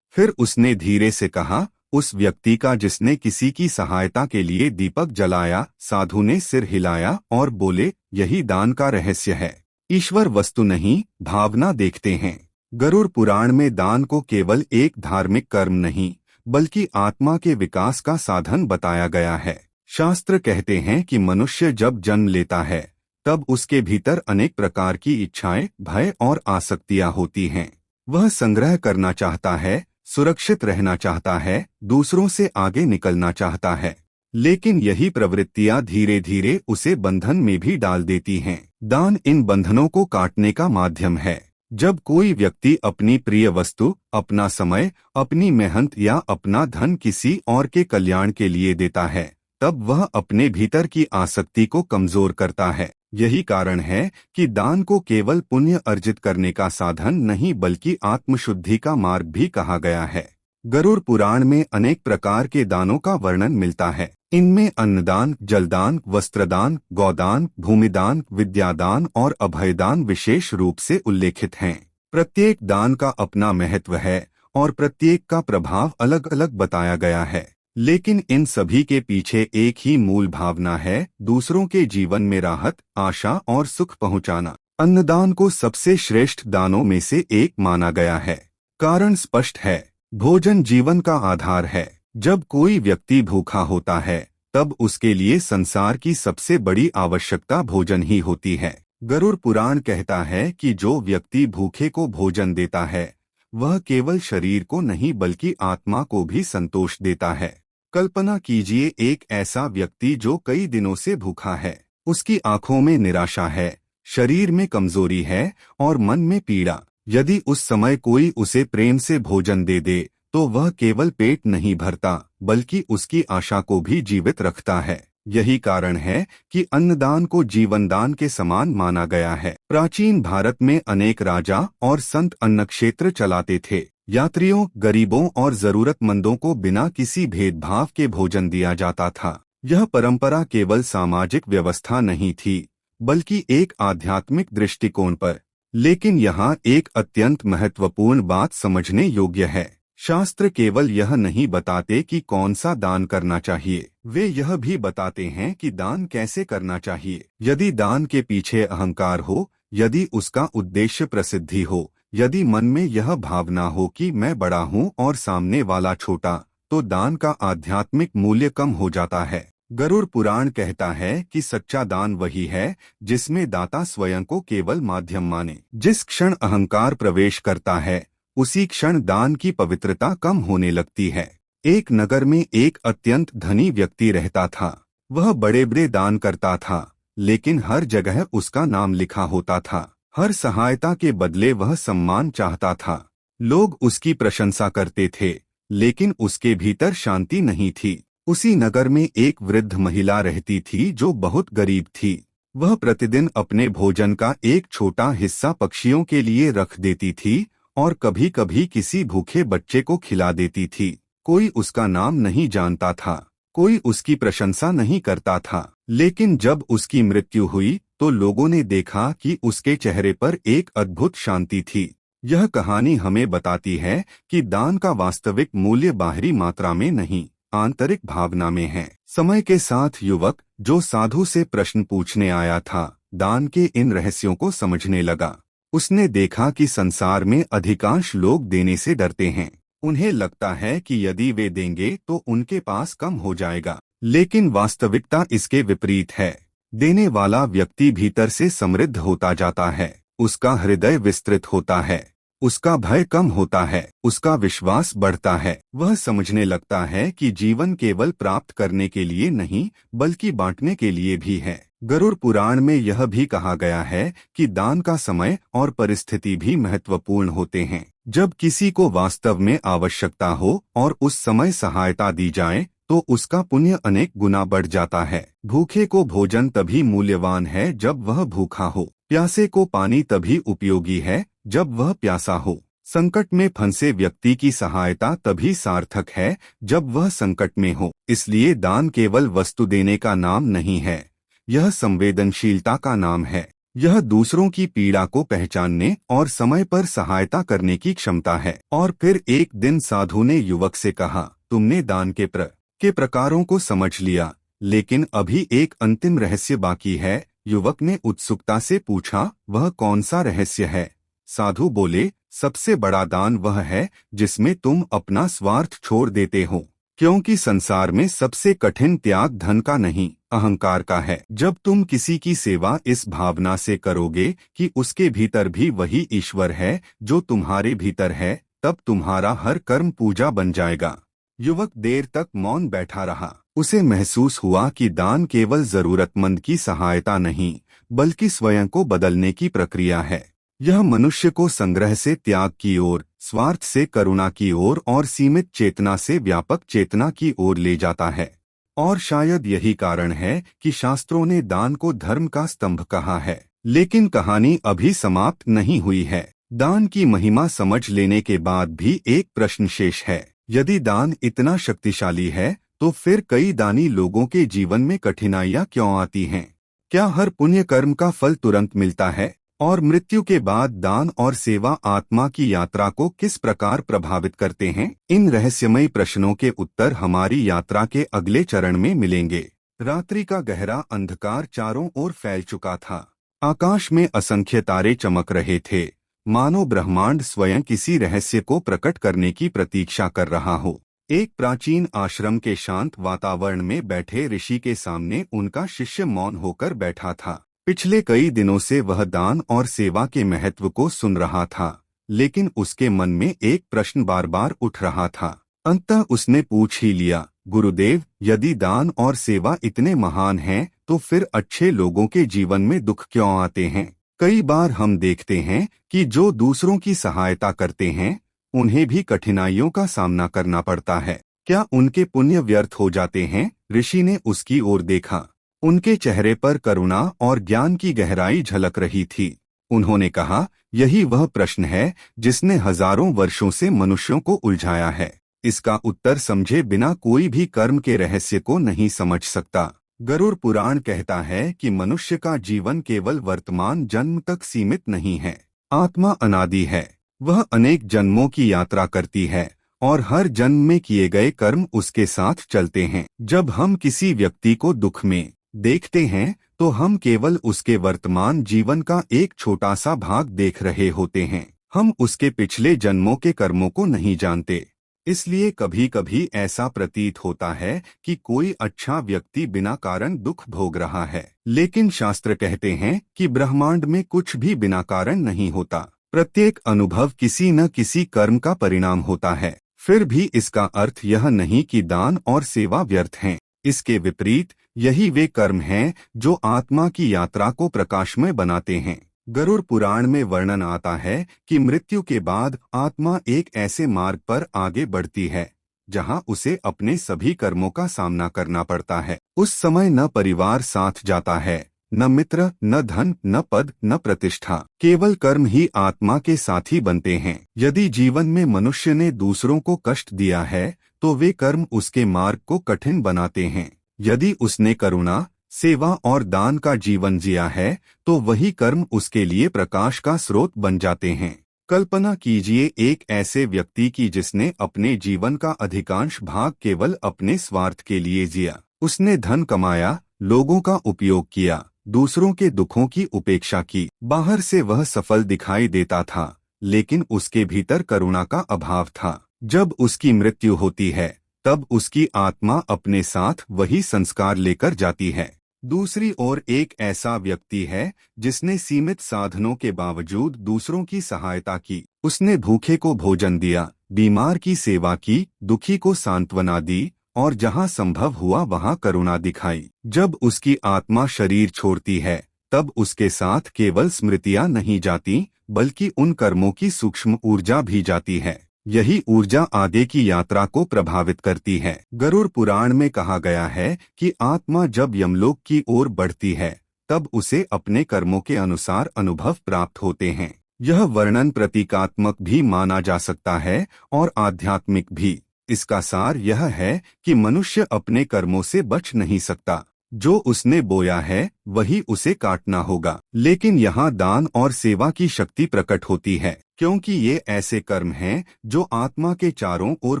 फिर उसने धीरे से कहा, उस व्यक्ति का जिसने किसी की सहायता के लिए दीपक जलाया। साधु ने सिर हिलाया और बोले, यही दान का रहस्य है। ईश्वर वस्तु नहीं, भावना देखते हैं। गरुड़ पुराण में दान को केवल एक धार्मिक कर्म नहीं बल्कि आत्मा के विकास का साधन बताया गया है। शास्त्र कहते हैं कि मनुष्य जब जन्म लेता है तब उसके भीतर अनेक प्रकार की इच्छाएं, भय और आसक्तियां होती हैं। वह संग्रह करना चाहता है, सुरक्षित रहना चाहता है, दूसरों से आगे निकलना चाहता है, लेकिन यही प्रवृत्तियां धीरे धीरे उसे बंधन में भी डाल देती हैं। दान इन बंधनों को काटने का माध्यम है। जब कोई व्यक्ति अपनी प्रिय वस्तु, अपना समय, अपनी मेहनत या अपना धन किसी और के कल्याण के लिए देता है, तब वह अपने भीतर की आसक्ति को कमजोर करता है। यही कारण है कि दान को केवल पुण्य अर्जित करने का साधन नहीं बल्कि आत्मशुद्धि का मार्ग भी कहा गया है। गरुड़ पुराण में अनेक प्रकार के दानों का वर्णन मिलता है। इनमें अन्नदान, जलदान, वस्त्रदान, गौदान, भूमिदान, विद्यादान और अभयदान विशेष रूप से उल्लेखित हैं। प्रत्येक दान का अपना महत्व है और प्रत्येक का प्रभाव अलग अलग बताया गया है, लेकिन इन सभी के पीछे एक ही मूल भावना है, दूसरों के जीवन में राहत, आशा और सुख पहुंचाना। अन्नदान को सबसे श्रेष्ठ दानों में से एक माना गया है। कारण स्पष्ट है, भोजन जीवन का आधार है। जब कोई व्यक्ति भूखा होता है तब उसके लिए संसार की सबसे बड़ी आवश्यकता भोजन ही होती है। गरुड़ पुराण कहता है कि जो व्यक्ति भूखे को भोजन देता है वह केवल शरीर को नहीं बल्कि आत्मा को भी संतोष देता है। कल्पना कीजिए एक ऐसा व्यक्ति जो कई दिनों से भूखा है, उसकी आंखों में निराशा है, शरीर में कमजोरी है और मन में पीड़ा। यदि उस समय कोई उसे प्रेम से भोजन दे दे तो वह केवल पेट नहीं भरता बल्कि उसकी आशा को भी जीवित रखता है। यही कारण है कि अन्नदान को जीवनदान के समान माना गया है। प्राचीन भारत में अनेक राजा और संत अन्न क्षेत्र चलाते थे। यात्रियों, गरीबों और जरूरतमंदों को बिना किसी भेदभाव के भोजन दिया जाता था। यह परंपरा केवल सामाजिक व्यवस्था नहीं थी बल्कि एक आध्यात्मिक दृष्टिकोण पर। लेकिन यहाँ एक अत्यंत महत्वपूर्ण बात समझने योग्य है। शास्त्र केवल यह नहीं बताते कि कौन सा दान करना चाहिए, वे यह भी बताते हैं कि दान कैसे करना चाहिए। यदि दान के पीछे अहंकार हो, यदि उसका उद्देश्य प्रसिद्धि हो, यदि मन में यह भावना हो कि मैं बड़ा हूँ और सामने वाला छोटा, तो दान का आध्यात्मिक मूल्य कम हो जाता है। गरुड़ पुराण कहता है कि सच्चा दान वही है जिसमें दाता स्वयं को केवल माध्यम माने। जिस क्षण अहंकार प्रवेश करता है उसी क्षण दान की पवित्रता कम होने लगती है। एक नगर में एक अत्यंत धनी व्यक्ति रहता था। वह बड़े बड़े दान करता था, लेकिन हर जगह उसका नाम लिखा होता था। हर सहायता के बदले वह सम्मान चाहता था। लोग उसकी प्रशंसा करते थे, लेकिन उसके भीतर शांति नहीं थी। उसी नगर में एक वृद्ध महिला रहती थी जो बहुत गरीब थी। वह प्रतिदिन अपने भोजन का एक छोटा हिस्सा पक्षियों के लिए रख देती थी और कभी कभी किसी भूखे बच्चे को खिला देती थी। कोई उसका नाम नहीं जानता था, कोई उसकी प्रशंसा नहीं करता था, लेकिन जब उसकी मृत्यु हुई तो लोगों ने देखा कि उसके चेहरे पर एक अद्भुत शांति थी। यह कहानी हमें बताती है कि दान का वास्तविक मूल्य बाहरी मात्रा में नहीं, आंतरिक भावना में है। समय के साथ युवक जो साधु से प्रश्न पूछने आया था, दान के इन रहस्यों को समझने लगा। उसने देखा कि संसार में अधिकांश लोग देने से डरते हैं। उन्हें लगता है कि यदि वे देंगे तो उनके पास कम हो जाएगा, लेकिन वास्तविकता इसके विपरीत है। देने वाला व्यक्ति भीतर से समृद्ध होता जाता है, उसका हृदय विस्तृत होता है, उसका भय कम होता है, उसका विश्वास बढ़ता है। वह समझने लगता है कि जीवन केवल प्राप्त करने के लिए नहीं बल्कि बांटने के लिए भी है। गरुड़ पुराण में यह भी कहा गया है कि दान का समय और परिस्थिति भी महत्वपूर्ण होते हैं। जब किसी को वास्तव में आवश्यकता हो और उस समय सहायता दी जाए तो उसका पुण्य अनेक गुना बढ़ जाता है। भूखे को भोजन तभी मूल्यवान है जब वह भूखा हो। प्यासे को पानी तभी उपयोगी है जब वह प्यासा हो। संकट में फंसे व्यक्ति की सहायता तभी सार्थक है जब वह संकट में हो। इसलिए दान केवल वस्तु देने का नाम नहीं है, यह संवेदनशीलता का नाम है। यह दूसरों की पीड़ा को पहचानने और समय पर सहायता करने की क्षमता है। और फिर एक दिन साधु ने युवक से कहा, तुमने दान के प्रकारों को समझ लिया, लेकिन अभी एक अंतिम रहस्य बाकी है। युवक ने उत्सुकता से पूछा, वह कौन सा रहस्य है? साधु बोले, सबसे बड़ा दान वह है जिसमें तुम अपना स्वार्थ छोड़ देते हो, क्योंकि संसार में सबसे कठिन त्याग धन का नहीं, अहंकार का है। जब तुम किसी की सेवा इस भावना से करोगे कि उसके भीतर भी वही ईश्वर है जो तुम्हारे भीतर है, तब तुम्हारा हर कर्म पूजा बन जाएगा। युवक देर तक मौन बैठा रहा। उसे महसूस हुआ कि दान केवल जरूरतमंद की सहायता नहीं, बल्कि स्वयं को बदलने की प्रक्रिया है। यह मनुष्य को संग्रह से त्याग की ओर, स्वार्थ से करुणा की ओर और सीमित चेतना से व्यापक चेतना की ओर ले जाता है। और शायद यही कारण है कि शास्त्रों ने दान को धर्म का स्तंभ कहा है। लेकिन कहानी अभी समाप्त नहीं हुई है। दान की महिमा समझ लेने के बाद भी एक प्रश्न शेष है। यदि दान इतना शक्तिशाली है, तो फिर कई दानी लोगों के जीवन में कठिनाइयां क्यों आती हैं? क्या हर पुण्य कर्म का फल तुरंत मिलता है? और मृत्यु के बाद दान और सेवा आत्मा की यात्रा को किस प्रकार प्रभावित करते हैं? इन रहस्यमयी प्रश्नों के उत्तर हमारी यात्रा के अगले चरण में मिलेंगे। रात्रि का गहरा अंधकार चारों ओर फैल चुका था। आकाश में असंख्य तारे चमक रहे थे, मानो ब्रह्मांड स्वयं किसी रहस्य को प्रकट करने की प्रतीक्षा कर रहा हो। एक प्राचीन आश्रम के शांत वातावरण में बैठे ऋषि के सामने उनका शिष्य मौन होकर बैठा था। पिछले कई दिनों से वह दान और सेवा के महत्व को सुन रहा था, लेकिन उसके मन में एक प्रश्न बार बार उठ रहा था। अंततः उसने पूछ ही लिया, गुरुदेव, यदि दान और सेवा इतने महान हैं, तो फिर अच्छे लोगों के जीवन में दुख क्यों आते हैं? कई बार हम देखते हैं कि जो दूसरों की सहायता करते हैं, उन्हें भी कठिनाइयों का सामना करना पड़ता है। क्या उनके पुण्य व्यर्थ हो जाते हैं? ऋषि ने उसकी ओर देखा। उनके चेहरे पर करुणा और ज्ञान की गहराई झलक रही थी। उन्होंने कहा, यही वह प्रश्न है जिसने हजारों वर्षों से मनुष्यों को उलझाया है। इसका उत्तर समझे बिना कोई भी कर्म के रहस्य को नहीं समझ सकता। गरुड़ पुराण कहता है कि मनुष्य का जीवन केवल वर्तमान जन्म तक सीमित नहीं है। आत्मा अनादि है, वह अनेक जन्मों की यात्रा करती है और हर जन्म में किए गए कर्म उसके साथ चलते हैं। जब हम किसी व्यक्ति को दुख में देखते हैं, तो हम केवल उसके वर्तमान जीवन का एक छोटा सा भाग देख रहे होते हैं। हम उसके पिछले जन्मों के कर्मों को नहीं जानते। इसलिए कभी कभी ऐसा प्रतीत होता है कि कोई अच्छा व्यक्ति बिना कारण दुख भोग रहा है, लेकिन शास्त्र कहते हैं कि ब्रह्मांड में कुछ भी बिना कारण नहीं होता। प्रत्येक अनुभव किसी न किसी कर्म का परिणाम होता है। फिर भी इसका अर्थ यह नहीं कि दान और सेवा व्यर्थ हैं। इसके विपरीत यही वे कर्म हैं जो आत्मा की यात्रा को प्रकाशमय बनाते हैं। गरुड़ पुराण में वर्णन आता है कि मृत्यु के बाद आत्मा एक ऐसे मार्ग पर आगे बढ़ती है जहां उसे अपने सभी कर्मों का सामना करना पड़ता है। उस समय न परिवार साथ जाता है, न मित्र, न धन, न पद, न प्रतिष्ठा। केवल कर्म ही आत्मा के साथी बनते हैं। यदि जीवन में मनुष्य ने दूसरों को कष्ट दिया है, तो वे कर्म उसके मार्ग को कठिन बनाते हैं। यदि उसने करुणा, सेवा और दान का जीवन जिया है, तो वही कर्म उसके लिए प्रकाश का स्रोत बन जाते हैं। कल्पना कीजिए एक ऐसे व्यक्ति की जिसने अपने जीवन का अधिकांश भाग केवल अपने स्वार्थ के लिए जिया। उसने धन कमाया, लोगों का उपयोग किया, दूसरों के दुखों की उपेक्षा की। बाहर से वह सफल दिखाई देता था, लेकिन उसके भीतर करुणा का अभाव था। जब उसकी मृत्यु होती है, तब उसकी आत्मा अपने साथ वही संस्कार लेकर जाती है। दूसरी ओर एक ऐसा व्यक्ति है जिसने सीमित साधनों के बावजूद दूसरों की सहायता की। उसने भूखे को भोजन दिया, बीमार की सेवा की, दुखी को सांत्वना दी और जहां संभव हुआ वहां करुणा दिखाई। जब उसकी आत्मा शरीर छोड़ती है, तब उसके साथ केवल स्मृतियां नहीं जाती, बल्कि उन कर्मों की सूक्ष्म ऊर्जा भी जाती है। यही ऊर्जा आगे की यात्रा को प्रभावित करती है। गरुड़ पुराण में कहा गया है कि आत्मा जब यमलोक की ओर बढ़ती है तब उसे अपने कर्मों के अनुसार अनुभव प्राप्त होते हैं। यह वर्णन प्रतीकात्मक भी माना जा सकता है और आध्यात्मिक भी। इसका सार यह है कि मनुष्य अपने कर्मों से बच नहीं सकता। जो उसने बोया है वही उसे काटना होगा। लेकिन यहाँ दान और सेवा की शक्ति प्रकट होती है, क्योंकि ये ऐसे कर्म हैं जो आत्मा के चारों ओर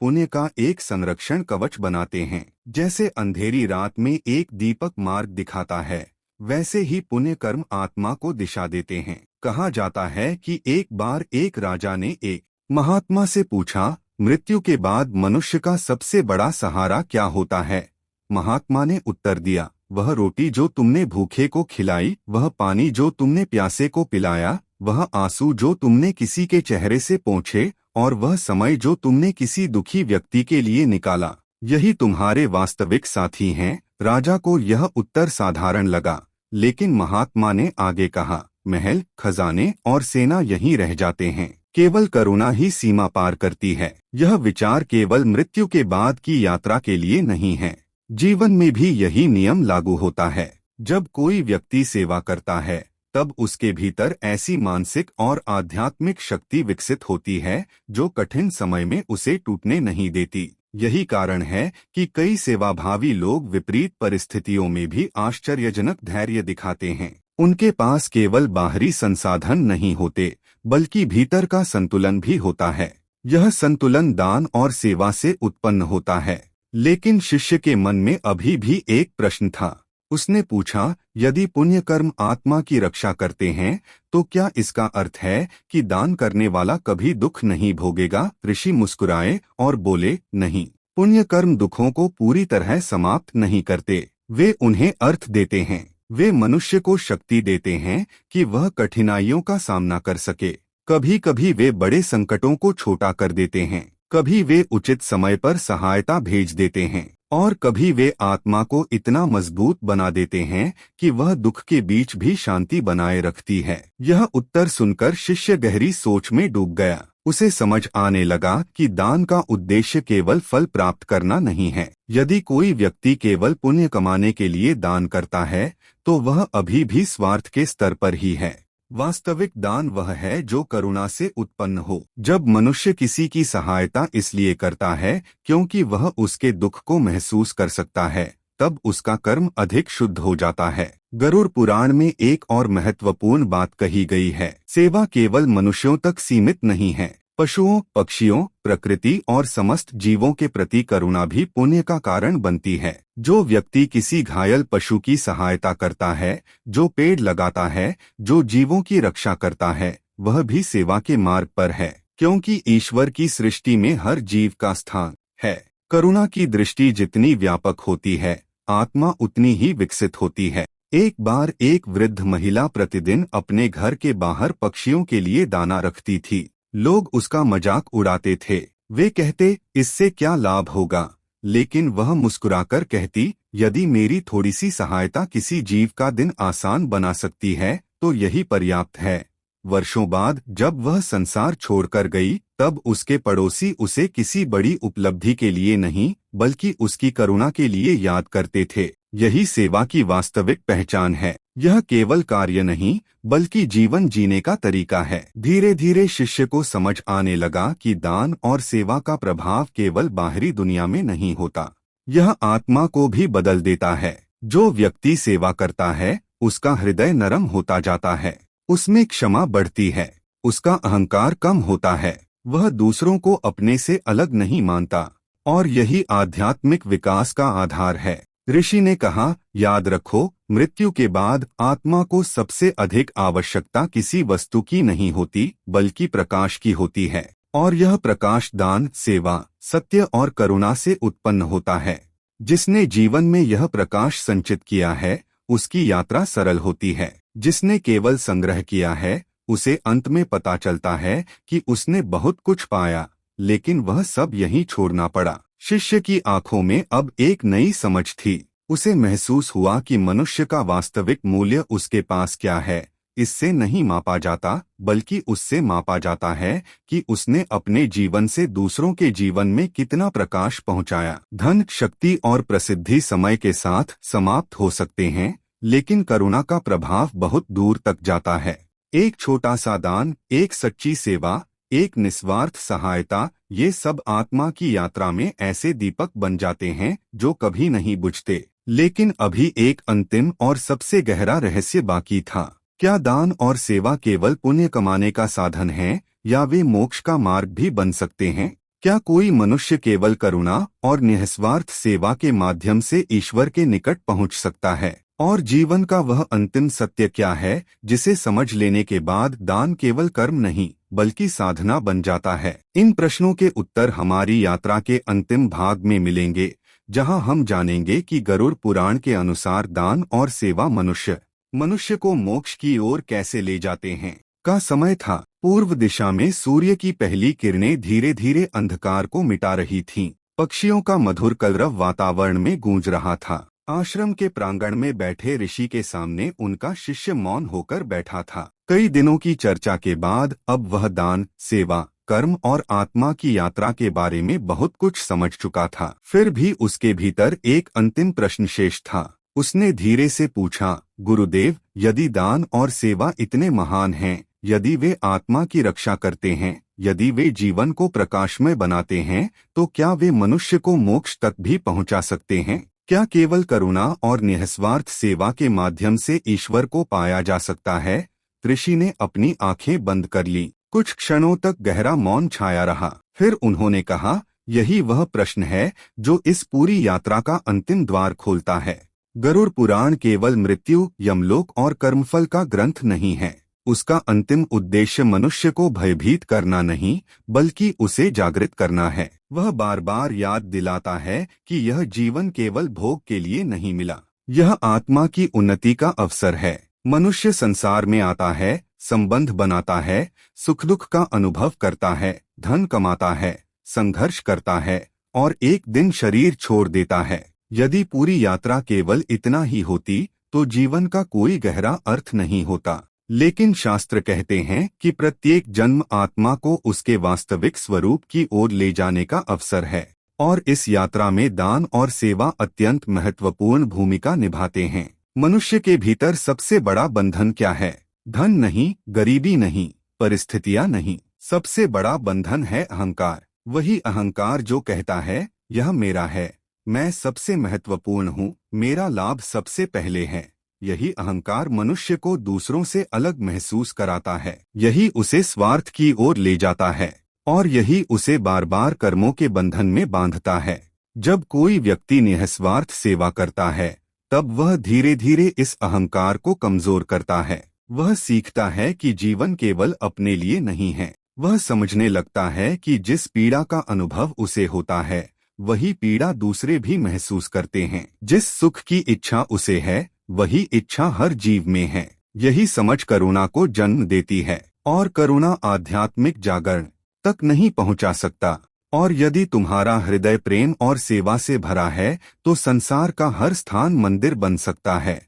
पुण्य का एक संरक्षण कवच बनाते हैं। जैसे अंधेरी रात में एक दीपक मार्ग दिखाता है, वैसे ही पुण्य कर्म आत्मा को दिशा देते हैं। कहा जाता है कि एक बार एक राजा ने एक महात्मा से पूछा, मृत्यु के बाद मनुष्य का सबसे बड़ा सहारा क्या होता है? महात्मा ने उत्तर दिया, वह रोटी जो तुमने भूखे को खिलाई, वह पानी जो तुमने प्यासे को पिलाया, वह आंसू जो तुमने किसी के चेहरे से पोंछे, और वह समय जो तुमने किसी दुखी व्यक्ति के लिए निकाला, यही तुम्हारे वास्तविक साथी हैं। राजा को यह उत्तर साधारण लगा, लेकिन महात्मा ने आगे कहा, महल, खजाने और सेना यहीं रह जाते हैं, केवल करुणा ही सीमा पार करती है। यह विचार केवल मृत्यु के बाद की यात्रा के लिए नहीं है, जीवन में भी यही नियम लागू होता है। जब कोई व्यक्ति सेवा करता है तब उसके भीतर ऐसी मानसिक और आध्यात्मिक शक्ति विकसित होती है जो कठिन समय में उसे टूटने नहीं देती। यही कारण है कि कई सेवाभावी लोग विपरीत परिस्थितियों में भी आश्चर्यजनक धैर्य दिखाते हैं। उनके पास केवल बाहरी संसाधन नहीं होते, बल्कि भीतर का संतुलन भी होता है। यह संतुलन दान और सेवा से उत्पन्न होता है। लेकिन शिष्य के मन में अभी भी एक प्रश्न था। उसने पूछा, यदि पुण्य कर्म आत्मा की रक्षा करते हैं तो क्या इसका अर्थ है कि दान करने वाला कभी दुख नहीं भोगेगा? ऋषि मुस्कुराए और बोले, नहीं, पुण्य कर्म दुखों को पूरी तरह समाप्त नहीं करते, वे उन्हें अर्थ देते हैं। वे मनुष्य को शक्ति देते हैं कि वह कठिनाइयों का सामना कर सके। कभी कभी वे बड़े संकटों को छोटा कर देते हैं, कभी वे उचित समय पर सहायता भेज देते हैं, और कभी वे आत्मा को इतना मजबूत बना देते हैं कि वह दुख के बीच भी शांति बनाए रखती है। यह उत्तर सुनकर शिष्य गहरी सोच में डूब गया। उसे समझ आने लगा कि दान का उद्देश्य केवल फल प्राप्त करना नहीं है। यदि कोई व्यक्ति केवल पुण्य कमाने के लिए दान करता है तो वह अभी भी स्वार्थ के स्तर पर ही है। वास्तविक दान वह है जो करुणा से उत्पन्न हो। जब मनुष्य किसी की सहायता इसलिए करता है क्योंकि वह उसके दुख को महसूस कर सकता है, तब उसका कर्म अधिक शुद्ध हो जाता है। गरुड़ पुराण में एक और महत्वपूर्ण बात कही गई है, सेवा केवल मनुष्यों तक सीमित नहीं है। पशुओं, पक्षियों, प्रकृति और समस्त जीवों के प्रति करुणा भी पुण्य का कारण बनती है। जो व्यक्ति किसी घायल पशु की सहायता करता है, जो पेड़ लगाता है, जो जीवों की रक्षा करता है, वह भी सेवा के मार्ग पर है, क्योंकि ईश्वर की सृष्टि में हर जीव का स्थान है। करुणा की दृष्टि जितनी व्यापक होती है, आत्मा उतनी ही विकसित होती है। एक बार एक वृद्ध महिला प्रतिदिन अपने घर के बाहर पक्षियों के लिए दाना रखती थी। लोग उसका मजाक उड़ाते थे। वे कहते, इससे क्या लाभ होगा? लेकिन वह मुस्कुराकर कहती, यदि मेरी थोड़ी सी सहायता किसी जीव का दिन आसान बना सकती है तो यही पर्याप्त है। वर्षों बाद जब वह संसार छोड़कर गई, तब उसके पड़ोसी उसे किसी बड़ी उपलब्धि के लिए नहीं, बल्कि उसकी करुणा के लिए याद करते थे। यही सेवा की वास्तविक पहचान है। यह केवल कार्य नहीं, बल्कि जीवन जीने का तरीका है। धीरे धीरे शिष्य को समझ आने लगा कि दान और सेवा का प्रभाव केवल बाहरी दुनिया में नहीं होता, यह आत्मा को भी बदल देता है। जो व्यक्ति सेवा करता है, उसका हृदय नरम होता जाता है, उसमें क्षमा बढ़ती है, उसका अहंकार कम होता है, वह दूसरों को अपने से अलग नहीं मानता, और यही आध्यात्मिक विकास का आधार है। ऋषि ने कहा, याद रखो, मृत्यु के बाद आत्मा को सबसे अधिक आवश्यकता किसी वस्तु की नहीं होती, बल्कि प्रकाश की होती है, और यह प्रकाश दान, सेवा, सत्य और करुणा से उत्पन्न होता है। जिसने जीवन में यह प्रकाश संचित किया है, उसकी यात्रा सरल होती है। जिसने केवल संग्रह किया है, उसे अंत में पता चलता है कि उसने बहुत कुछ पाया, लेकिन वह सब यहीं छोड़ना पड़ा। शिष्य की आंखों में अब एक नई समझ थी। उसे महसूस हुआ कि मनुष्य का वास्तविक मूल्य उसके पास क्या है, इससे नहीं मापा जाता, बल्कि उससे मापा जाता है कि उसने अपने जीवन से दूसरों के जीवन में कितना प्रकाश पहुंचाया। धन, शक्ति और प्रसिद्धि समय के साथ समाप्त हो सकते हैं, लेकिन करुणा का प्रभाव बहुत दूर तक जाता है। एक छोटा सा दान, एक सच्ची सेवा, एक निस्वार्थ सहायता, ये सब आत्मा की यात्रा में ऐसे दीपक बन जाते हैं जो कभी नहीं बुझते। लेकिन अभी एक अंतिम और सबसे गहरा रहस्य बाकी था। क्या दान और सेवा केवल पुण्य कमाने का साधन है, या वे मोक्ष का मार्ग भी बन सकते हैं? क्या कोई मनुष्य केवल करुणा और निस्वार्थ सेवा के माध्यम से ईश्वर के निकट पहुंच सकता है? और जीवन का वह अंतिम सत्य क्या है जिसे समझ लेने के बाद दान केवल कर्म नहीं बल्कि साधना बन जाता है? इन प्रश्नों के उत्तर हमारी यात्रा के अंतिम भाग में मिलेंगे, जहां हम जानेंगे कि गरुड़ पुराण के अनुसार दान और सेवा मनुष्य को मोक्ष की ओर कैसे ले जाते हैं। का समय था। पूर्व दिशा में सूर्य की पहली किरणें धीरे धीरे अंधकार को मिटा रही थीं। पक्षियों का मधुर कलरव वातावरण में गूंज रहा था। आश्रम के प्रांगण में बैठे ऋषि के सामने उनका शिष्य मौन होकर बैठा था। कई दिनों की चर्चा के बाद अब वह दान, सेवा, कर्म और आत्मा की यात्रा के बारे में बहुत कुछ समझ चुका था। फिर भी उसके भीतर एक अंतिम प्रश्न शेष था। उसने धीरे से पूछा, गुरुदेव, यदि दान और सेवा इतने महान हैं, यदि वे आत्मा की रक्षा करते हैं, यदि वे जीवन को प्रकाशमय बनाते हैं, तो क्या वे मनुष्य को मोक्ष तक भी पहुंचा सकते हैं? क्या केवल करुणा और निस्वार्थ सेवा के माध्यम से ईश्वर को पाया जा सकता है? ऋषि ने अपनी आंखें बंद कर ली। कुछ क्षणों तक गहरा मौन छाया रहा। फिर उन्होंने कहा, यही वह प्रश्न है जो इस पूरी यात्रा का अंतिम द्वार खोलता है। गरुड़ पुराण केवल मृत्यु, यमलोक और कर्मफल का ग्रंथ नहीं है। उसका अंतिम उद्देश्य मनुष्य को भयभीत करना नहीं, बल्कि उसे जागृत करना है। वह बार बार याद दिलाता है कि यह जीवन केवल भोग के लिए नहीं मिला, यह आत्मा की उन्नति का अवसर है। मनुष्य संसार में आता है, संबंध बनाता है, सुख दुख का अनुभव करता है, धन कमाता है, संघर्ष करता है और एक दिन शरीर छोड़ देता है। यदि पूरी यात्रा केवल इतना ही होती तो जीवन का कोई गहरा अर्थ नहीं होता। लेकिन शास्त्र कहते हैं कि प्रत्येक जन्म आत्मा को उसके वास्तविक स्वरूप की ओर ले जाने का अवसर है, और इस यात्रा में दान और सेवा अत्यंत महत्वपूर्ण भूमिका निभाते हैं। मनुष्य के भीतर सबसे बड़ा बंधन क्या है? धन नहीं, गरीबी नहीं, परिस्थितियां नहीं। सबसे बड़ा बंधन है अहंकार। वही अहंकार जो कहता है, यह मेरा है, मैं सबसे महत्वपूर्ण हूँ, मेरा लाभ सबसे पहले है। यही अहंकार मनुष्य को दूसरों से अलग महसूस कराता है। यही उसे स्वार्थ की ओर ले जाता है, और यही उसे बार बार कर्मों के बंधन में बांधता है। जब कोई व्यक्ति निस्वार्थ सेवा करता है, तब वह धीरे धीरे इस अहंकार को कमजोर करता है। वह सीखता है कि जीवन केवल अपने लिए नहीं है। वह समझने लगता है कि जिस पीड़ा का अनुभव उसे होता है, वही पीड़ा दूसरे भी महसूस करते हैं। जिस सुख की इच्छा उसे है, वही इच्छा हर जीव में है। यही समझ करुणा को जन्म देती है, और करुणा आध्यात्मिक जागरण तक नहीं पहुंचा सकता। और यदि तुम्हारा हृदय प्रेम और सेवा से भरा है, तो संसार का हर स्थान मंदिर बन सकता है।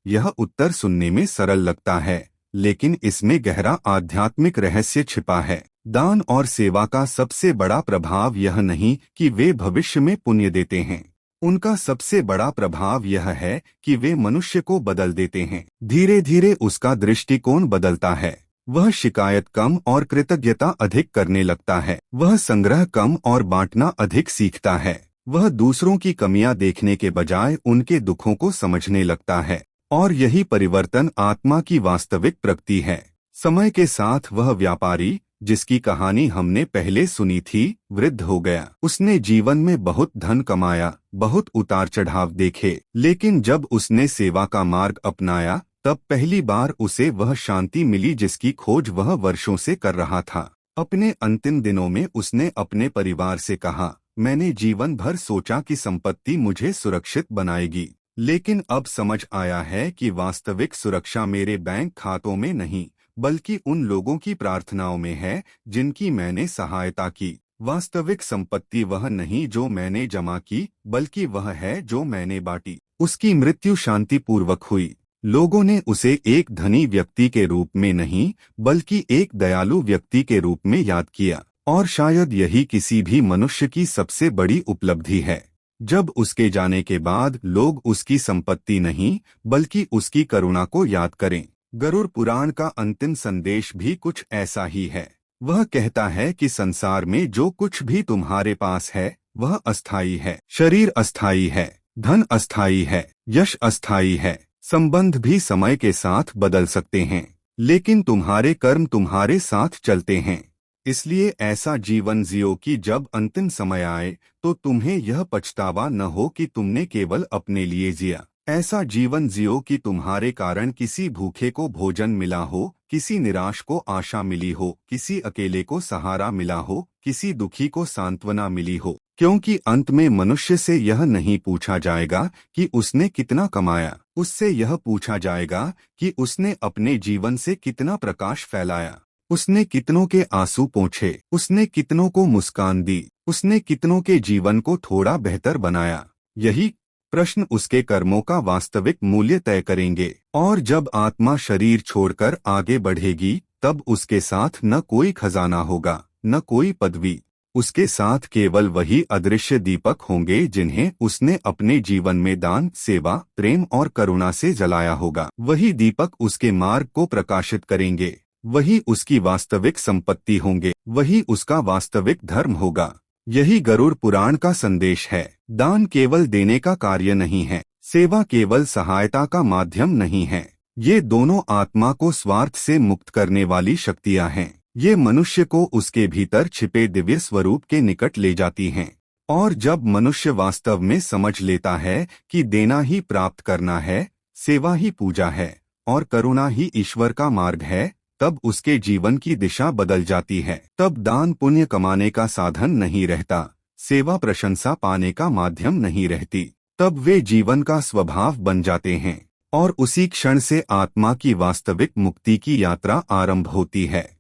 यह उत्तर सुनने में सरल लगता है, लेकिन इसमें गहरा आध्यात्मिक रहस्य छिपा है। दान और सेवा का सबसे बड़ा प्रभाव यह नहीं कि वे भविष्य में पुण्य देते हैं। उनका सबसे बड़ा प्रभाव यह है कि वे मनुष्य को बदल देते हैं। धीरे धीरे उसका दृष्टिकोण बदलता है। वह शिकायत कम और कृतज्ञता अधिक करने लगता है। वह संग्रह कम और बांटना अधिक सीखता है। वह दूसरों की कमियां देखने के बजाय उनके दुखों को समझने लगता है, और यही परिवर्तन आत्मा की वास्तविक प्रगति है। समय के साथ वह व्यापारी, जिसकी कहानी हमने पहले सुनी थी, वृद्ध हो गया। उसने जीवन में बहुत धन कमाया, बहुत उतार चढ़ाव देखे, लेकिन जब उसने सेवा का मार्ग अपनाया, तब पहली बार उसे वह शांति मिली जिसकी खोज वह वर्षों से कर रहा था। अपने अंतिम दिनों में उसने अपने परिवार से कहा, मैंने जीवन भर सोचा कि संपत्ति मुझे सुरक्षित बनाएगी, लेकिन अब समझ आया है कि वास्तविक सुरक्षा मेरे बैंक खातों में नहीं, बल्कि उन लोगों की प्रार्थनाओं में है जिनकी मैंने सहायता की। वास्तविक संपत्ति वह नहीं जो मैंने जमा की, बल्कि वह है जो मैंने बांटी। उसकी मृत्यु शांतिपूर्वक हुई, लोगों ने उसे एक धनी व्यक्ति के रूप में नहीं बल्कि एक दयालु व्यक्ति के रूप में याद किया, और शायद यही किसी भी मनुष्य की सबसे बड़ी उपलब्धि है। जब उसके जाने के बाद लोग उसकी संपत्ति नहीं बल्कि उसकी करुणा को याद करें। गरुड़ पुराण का अंतिम संदेश भी कुछ ऐसा ही है। वह कहता है कि संसार में जो कुछ भी तुम्हारे पास है वह अस्थायी है। शरीर अस्थायी है, धन अस्थायी है, यश अस्थायी है, संबंध भी समय के साथ बदल सकते हैं, लेकिन तुम्हारे कर्म तुम्हारे साथ चलते हैं। इसलिए ऐसा जीवन जियो कि जब अंतिम समय आए तो तुम्हें यह पछतावा न हो कि तुमने केवल अपने लिए जिया। ऐसा जीवन जियो कि तुम्हारे कारण किसी भूखे को भोजन मिला हो, किसी निराश को आशा मिली हो, किसी अकेले को सहारा मिला हो, किसी दुखी को सांत्वना मिली हो। क्योंकि अंत में मनुष्य से यह नहीं पूछा जाएगा कि उसने कितना कमाया, उससे यह पूछा जाएगा कि उसने अपने जीवन से कितना प्रकाश फैलाया, उसने कितनों के आंसू पोंछे, उसने कितनों को मुस्कान दी, उसने कितनों के जीवन को थोड़ा बेहतर बनाया। यही प्रश्न उसके कर्मों का वास्तविक मूल्य तय करेंगे। और जब आत्मा शरीर छोड़कर आगे बढ़ेगी तब उसके साथ न कोई खजाना होगा, न कोई पदवी। उसके साथ केवल वही अदृश्य दीपक होंगे जिन्हें उसने अपने जीवन में दान, सेवा, प्रेम और करुणा से जलाया होगा। वही दीपक उसके मार्ग को प्रकाशित करेंगे, वही उसकी वास्तविक संपत्ति होंगे, वही उसका वास्तविक धर्म होगा। यही गरुड़ पुराण का संदेश है। दान केवल देने का कार्य नहीं है, सेवा केवल सहायता का माध्यम नहीं है। ये दोनों आत्मा को स्वार्थ से मुक्त करने वाली शक्तियां हैं। ये मनुष्य को उसके भीतर छिपे दिव्य स्वरूप के निकट ले जाती हैं। और जब मनुष्य वास्तव में समझ लेता है कि देना ही प्राप्त करना है, सेवा ही पूजा है और करुणा ही ईश्वर का मार्ग है, तब उसके जीवन की दिशा बदल जाती है। तब दान पुण्य कमाने का साधन नहीं रहता, सेवा प्रशंसा पाने का माध्यम नहीं रहती। तब वे जीवन का स्वभाव बन जाते हैं और उसी क्षण से आत्मा की वास्तविक मुक्ति की यात्रा आरंभ होती है।